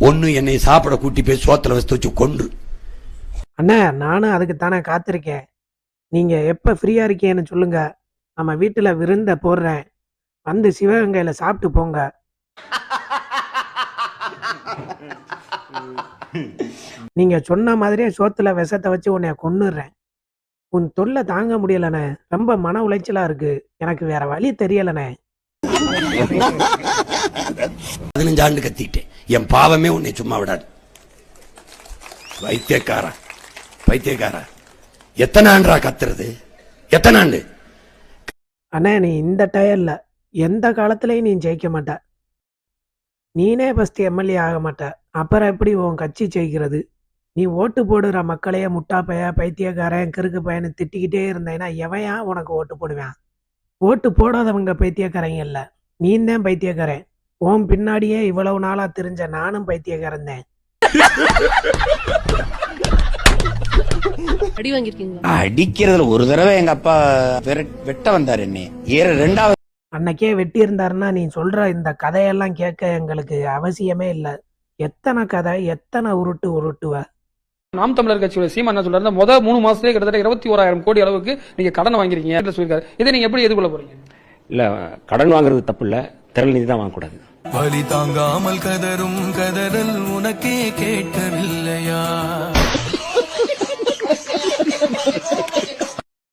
ஒண்ணு என்னை சாப்பிட கூட்டி போய் சோத்துல வச்சு கொண்டு. அண்ணா நானும் அதுக்கு தானே காத்திருக்கேன். நீங்க எப்ப ஃப்ரீயா இருக்கீங்கன்னு சொல்லுங்க, நம்ம வீட்டுல விருந்த போடுறேன், வந்து சிவகங்கையில சாப்பிட்டு போங்க. நீங்க சொன்ன மாதிரியே சோத்துல விஷத்தை வச்சு உன்னைய கொன்னுடுறேன். உன் தொல்லை தாங்க முடியலண்ணே, ரொம்ப மன உளைச்சலா இருக்கு, எனக்கு வேற வழி தெரியலண்ணே. 15 ஆண்டு கத்திட்டேன், என் பாவமே உன்னை சும்மா விடாது. வைத்தியக்காரா வைத்தியக்காரா, எத்தனை ஆண்டா கத்துறது, எத்தனை ஆண்டு? அண்ணே நீ இந்த டயர்ல எந்த காலத்திலயும் நீ ஜெயிக்க மாட்ட. நீனே ஃபர்ஸ்ட் எம்எல்ஏ ஆக மாட்ட, அப்புறம் எப்படி உன் கட்சி ஜெயிக்கிறது? நீ ஓட்டு போடுற மக்களையே முட்டா பைய, பைத்தியக்காரன், கிறுக்கு பையன்னு திட்டிக்கிட்டே இருந்தேன்னா எவையா உனக்கு ஓட்டு போடுவேன்? ஓட்டு போடாதவங்க பைத்தியக்காரங்க இல்ல, நீ தான் பைத்தியக்காரன். உன் பின்னாடியே இவ்வளவு நாளா தெரிஞ்ச நானும் பைத்தியக்காரன் தான். அடி வாங்கிருக்கீங்களா? அடிக்கிறதுல ஒரு தடவை எங்க அப்பா வெட்ட வந்தாரு என்னை. ரெண்டாவது அன்னைக்கே வெட்டி இருந்தாருன்னா நீ சொல்ற இந்த கதையெல்லாம் கேட்க எங்களுக்கு அவசியமே இல்லை. எத்தனை கதை, எத்தனை உருட்டு உருட்டுவ. நாம் தமிழர் கட்சியோட சீமான் என்ன சொல்றாரு, முதல் 3 மாசத்துலயே கிட்டத்தட்ட 21,000 கோடி அளவுக்கு நீங்க கடன் வாங்கிருக்கீங்க சொல்லிருக்காரு. இதை நீங்க எப்படி எதிர்கொள்ள போறீங்க? இல்ல, கடன் வாங்குறது தப்பு இல்ல, திரள் நிதி தான் வாங்கக்கூடாது. வலி தாங்காமல் கதரும் கதறல் உனக்கே கேட்கவில்லையா?